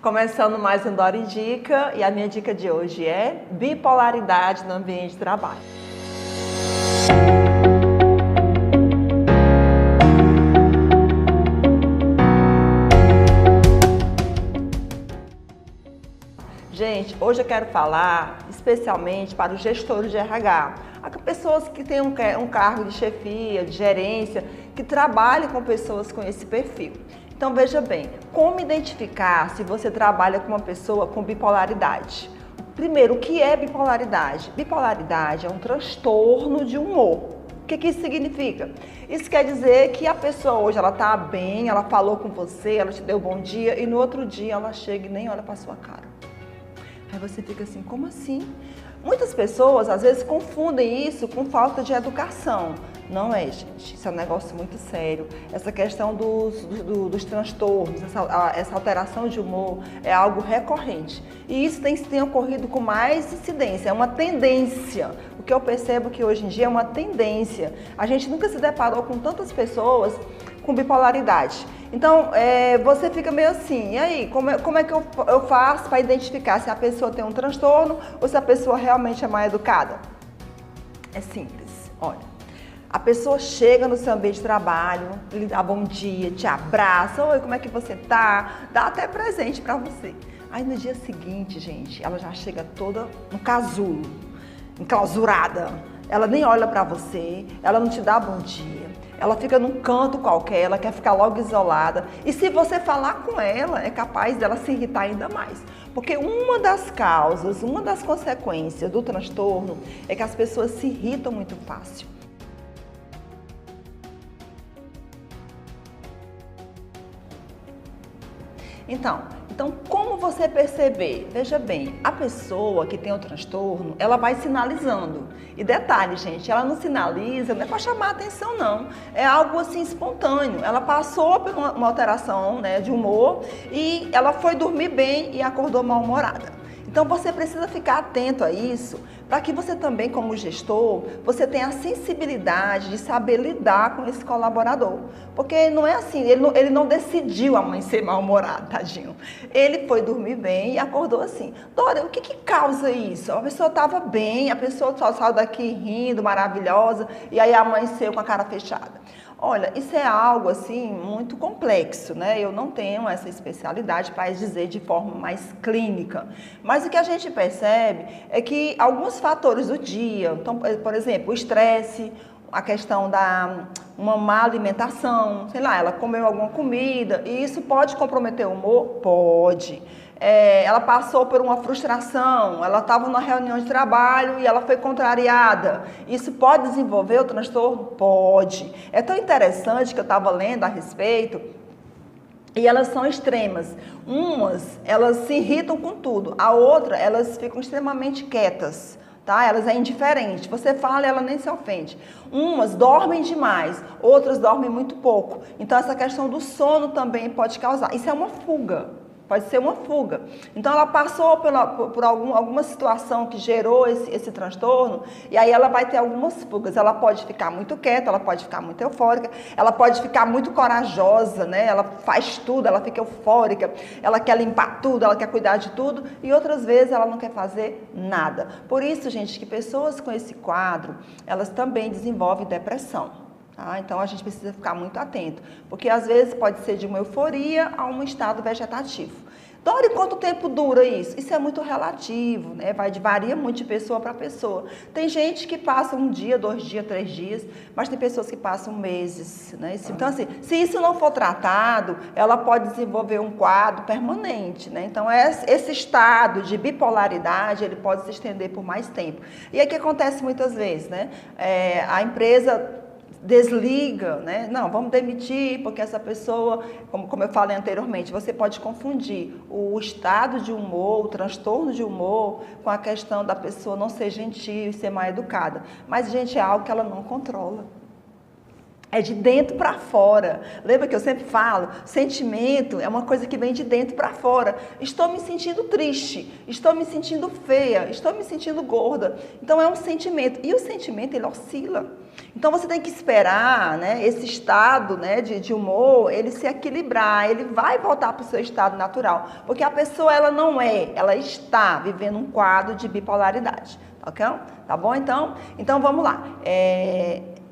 Começando mais um Dora Indica, e a minha dica de hoje é bipolaridade no ambiente de trabalho. Gente, hoje eu quero falar especialmente para os gestores de RH, pessoas que têm um cargo de chefia, de gerência, que trabalham com pessoas com esse perfil. Então veja bem, como identificar se você trabalha com uma pessoa com bipolaridade? Primeiro, o que é bipolaridade? Bipolaridade é um transtorno de humor. O que isso significa? Isso quer dizer que a pessoa hoje ela está bem, ela falou com você, ela te deu bom dia e no outro dia ela chega e nem olha para sua cara. Aí você fica assim, como assim? Muitas pessoas às vezes confundem isso com falta de educação. Não é, gente. Isso é um negócio muito sério. Essa questão dos transtornos, essa alteração de humor é algo recorrente. E isso tem ocorrido com mais incidência, é uma tendência. O que eu percebo que hoje em dia é uma tendência. A gente nunca se deparou com tantas pessoas com bipolaridade. Então, você fica meio assim, e aí, como é que eu faço para identificar se a pessoa tem um transtorno ou se a pessoa realmente é mal educada? É simples, olha. A pessoa chega no seu ambiente de trabalho, lhe dá bom dia, te abraça, oi, como é que você tá? Dá até presente para você. Aí no dia seguinte, gente, ela já chega toda no casulo, enclausurada. Ela nem olha para você, ela não te dá bom dia. Ela fica num canto qualquer, ela quer ficar logo isolada. E se você falar com ela, é capaz dela se irritar ainda mais. Porque uma das causas, uma das consequências do transtorno é que as pessoas se irritam muito fácil. Então, como você perceber? Veja bem, a pessoa que tem o transtorno, ela vai sinalizando. E detalhe, gente, ela não sinaliza, não é para chamar atenção, não. É algo assim espontâneo. Ela passou por uma alteração, né, de humor e ela foi dormir bem e acordou mal-humorada. Então você precisa ficar atento a isso, para que você também, como gestor, você tenha a sensibilidade de saber lidar com esse colaborador. Porque não é assim, ele não decidiu amanhecer mal-humorado, tadinho. Ele foi dormir bem e acordou assim. Dora, o que causa isso? A pessoa estava bem, a pessoa só saiu daqui rindo, maravilhosa, e aí amanheceu com a cara fechada. Olha, isso é algo assim muito complexo, né? Eu não tenho essa especialidade para dizer de forma mais clínica. Mas o que a gente percebe é que alguns fatores do dia, então, por exemplo, o estresse, a questão da uma má alimentação, sei lá, ela comeu alguma comida e isso pode comprometer o humor? Pode. Ela passou por uma frustração, ela estava numa reunião de trabalho e ela foi contrariada. Isso pode desenvolver o transtorno? Pode. É tão interessante que eu estava lendo a respeito e elas são extremas. Umas, elas se irritam com tudo, a outra, elas ficam extremamente quietas. Tá? Elas é indiferente. Você fala e ela nem se ofende. Umas dormem demais, outras dormem muito pouco. Então essa questão do sono também pode causar. Isso é uma fuga. Pode ser uma fuga. Então, ela passou por alguma situação que gerou esse transtorno e aí ela vai ter algumas fugas. Ela pode ficar muito quieta, ela pode ficar muito eufórica, ela pode ficar muito corajosa, né? Ela faz tudo, ela fica eufórica, ela quer limpar tudo, ela quer cuidar de tudo e outras vezes ela não quer fazer nada. Por isso, gente, que pessoas com esse quadro, elas também desenvolvem depressão. Então, a gente precisa ficar muito atento, porque às vezes pode ser de uma euforia a um estado vegetativo. Dora, e quanto tempo dura isso? Isso é muito relativo, né? Varia muito de pessoa para pessoa. Tem gente que passa 1 dia, 2 dias, 3 dias, mas tem pessoas que passam meses, né? Então, assim, se isso não for tratado, ela pode desenvolver um quadro permanente, né? Então, esse estado de bipolaridade, ele pode se estender por mais tempo. E é que acontece muitas vezes, né? A empresa desliga, né? Não, vamos demitir, porque essa pessoa, como eu falei anteriormente, você pode confundir o estado de humor, o transtorno de humor, com a questão da pessoa não ser gentil e ser mal educada. Mas, gente, é algo que ela não controla. É de dentro para fora. Lembra que eu sempre falo? Sentimento é uma coisa que vem de dentro para fora. Estou me sentindo triste, estou me sentindo feia, estou me sentindo gorda. Então é um sentimento. E o sentimento, ele oscila. Então você tem que esperar, né, esse estado, né, de humor, ele se equilibrar, ele vai voltar para o seu estado natural. Porque a pessoa, ela não é, ela está vivendo um quadro de bipolaridade. Ok? Tá bom? Então vamos lá.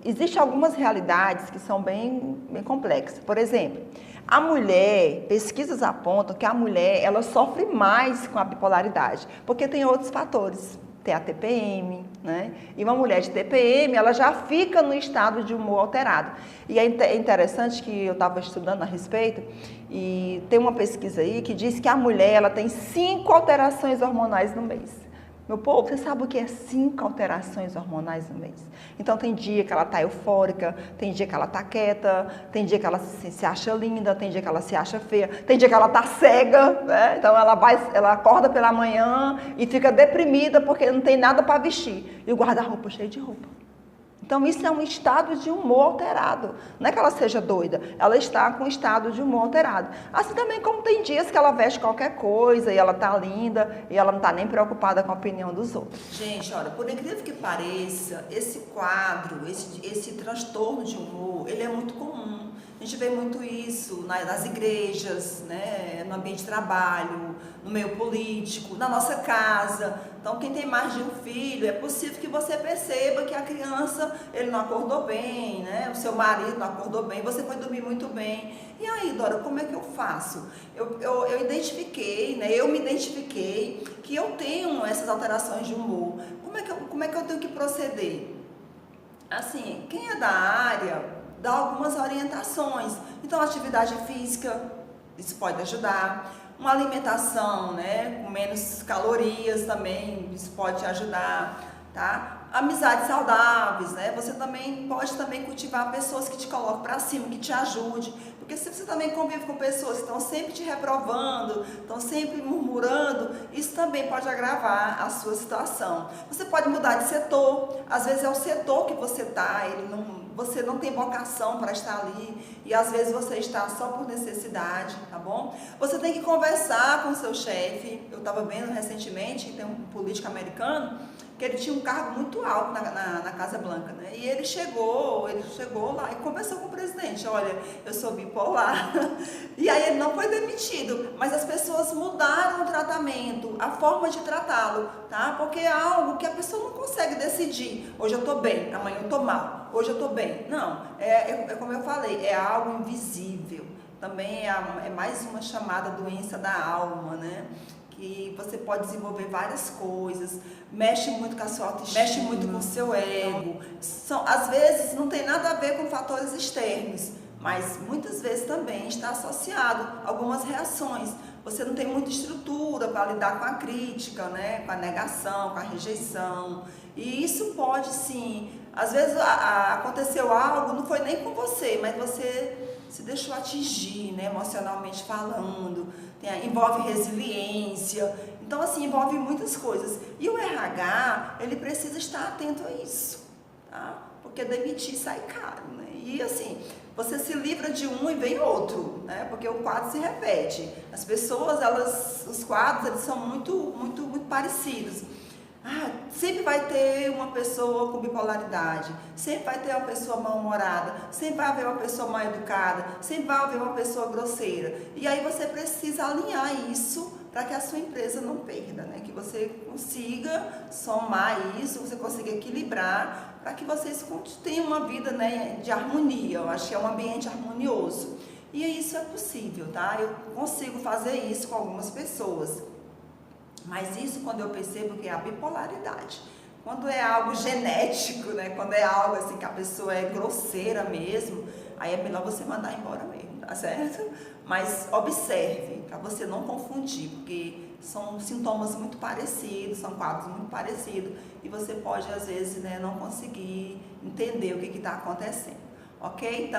Existem algumas realidades que são bem complexas. Por exemplo, a mulher, pesquisas apontam que a mulher, ela sofre mais com a bipolaridade, porque tem outros fatores. Tem a TPM, né? E uma mulher de TPM, ela já fica no estado de humor alterado. E é interessante que eu estava estudando a respeito, e tem uma pesquisa aí que diz que a mulher, ela tem 5 alterações hormonais no mês. Meu povo, você sabe o que é 5 alterações hormonais no mês? Então tem dia que ela tá eufórica, tem dia que ela tá quieta, tem dia que ela se acha linda, tem dia que ela se acha feia, tem dia que ela tá cega, né? Então ela acorda pela manhã e fica deprimida porque não tem nada para vestir. E o guarda-roupa cheio de roupa. Então isso é um estado de humor alterado. Não é que ela seja doida, ela está com um estado de humor alterado. Assim também como tem dias que ela veste qualquer coisa e ela tá linda e ela não está nem preocupada com a opinião dos outros. Gente, olha, por incrível que pareça, esse quadro, esse transtorno de humor, ele é muito comum. A gente vê muito isso nas igrejas, né, no ambiente de trabalho, no meio político, na nossa casa. Então, quem tem mais de um filho, é possível que você perceba que a criança, ele não acordou bem, né? O seu marido não acordou bem, você foi dormir muito bem. E aí, Dora, como é que eu faço? Eu identifiquei, né? Eu me identifiquei que eu tenho essas alterações de humor. Como é que eu tenho que proceder? Assim, quem é da área dá algumas orientações. Então, atividade física, isso pode ajudar. Uma alimentação, né, com menos calorias também, isso pode te ajudar, tá? Amizades saudáveis, né? Você também pode cultivar pessoas que te colocam para cima, que te ajudem. Porque se você também convive com pessoas que estão sempre te reprovando, estão sempre murmurando, isso também pode agravar a sua situação. Você pode mudar de setor, às vezes é o setor que você está, você não tem vocação para estar ali e às vezes você está só por necessidade, tá bom? Você tem que conversar com o seu chefe. Eu estava vendo recentemente, tem um político americano que ele tinha um cargo muito alto na Casa Blanca, né? E ele chegou lá e conversou com o presidente, olha, eu sou bipolar. E aí ele não foi demitido, mas as pessoas mudaram o tratamento, a forma de tratá-lo, tá? Porque é algo que a pessoa não consegue decidir. Hoje eu tô bem, amanhã eu tô mal, hoje eu tô bem. Não, é como eu falei, é algo invisível. Também é mais uma chamada doença da alma, né? Que você pode desenvolver várias coisas, mexe muito com a sua autoestima, mexe muito com o seu ego. Às vezes não tem nada a ver com fatores externos, mas muitas vezes também está associado a algumas reações. Você não tem muita estrutura para lidar com a crítica, né? Com a negação, com a rejeição. E isso pode sim, às vezes aconteceu algo, não foi nem com você, mas você se deixou atingir, né, emocionalmente falando, envolve resiliência, então assim, envolve muitas coisas. E o RH, ele precisa estar atento a isso, tá? Porque demitir sai caro, né? E assim, você se livra de um e vem outro, né? Porque o quadro se repete. As pessoas, os quadros, eles são muito parecidos. Sempre vai ter uma pessoa com bipolaridade, sempre vai ter uma pessoa mal-humorada, sempre vai haver uma pessoa mal educada, sempre vai haver uma pessoa grosseira. E aí você precisa alinhar isso para que a sua empresa não perda, né? Que você consiga somar isso, você consiga equilibrar, para que vocês tenham uma vida, né, de harmonia. Eu acho que é um ambiente harmonioso. E isso é possível, tá? Eu consigo fazer isso com algumas pessoas. Mas isso quando eu percebo que é a bipolaridade. Quando é algo genético, né? Quando é algo assim que a pessoa é grosseira mesmo, aí é melhor você mandar embora mesmo, tá certo? Mas observe, para você não confundir, porque são sintomas muito parecidos, são quadros muito parecidos, e você pode às vezes, né, não conseguir entender o que está acontecendo, ok?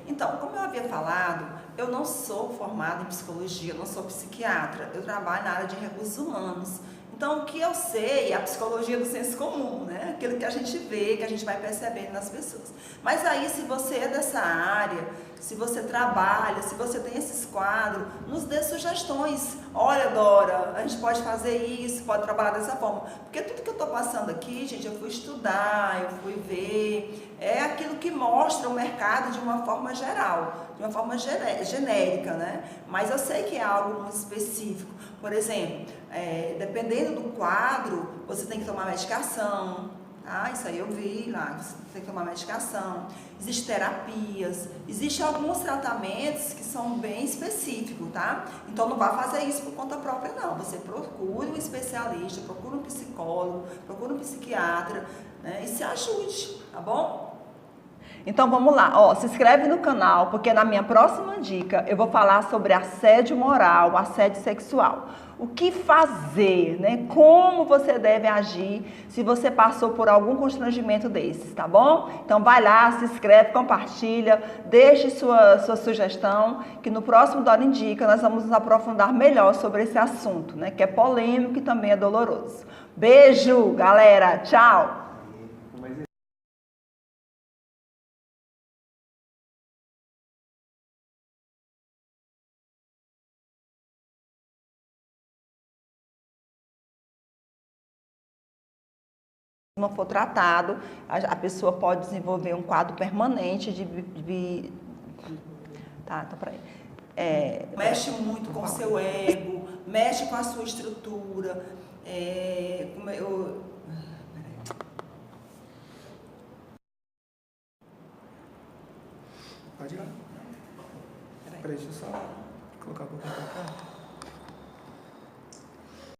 Então, como eu havia falado, eu não sou formada em psicologia, eu não sou psiquiatra, eu trabalho na área de recursos humanos. Então, o que eu sei é a psicologia do senso comum, né? Aquilo que a gente vê, que a gente vai percebendo nas pessoas. Mas aí, se você é dessa área, se você trabalha, se você tem esses quadros, nos dê sugestões. Olha, Dora, a gente pode fazer isso, pode trabalhar dessa forma. Porque tudo que eu estou passando aqui, gente, eu fui estudar, eu fui ver, é aquilo que mostra o mercado de uma forma geral, de uma forma genérica, né? Mas eu sei que é algo muito específico. Por exemplo, dependendo do quadro, você tem que tomar medicação. Isso aí eu vi lá, você tem que tomar medicação, existem terapias, existem alguns tratamentos que são bem específicos, tá? Então não vá fazer isso por conta própria não, você procure um especialista, procure um psicólogo, procure um psiquiatra, né? E se ajude, tá bom? Então vamos lá, se inscreve no canal, porque na minha próxima dica eu vou falar sobre assédio moral, assédio sexual. O que fazer, né? Como você deve agir se você passou por algum constrangimento desses, tá bom? Então vai lá, se inscreve, compartilha, deixe sua sugestão, que no próximo Dora Indica nós vamos nos aprofundar melhor sobre esse assunto, né? Que é polêmico e também é doloroso. Beijo, galera, tchau! Não for tratado, a pessoa pode desenvolver um quadro permanente Tá, então peraí. Mexe muito com o seu ego, mexe com a sua estrutura. Pode ir lá. Peraí, deixa eu só colocar um pouquinho pra cá.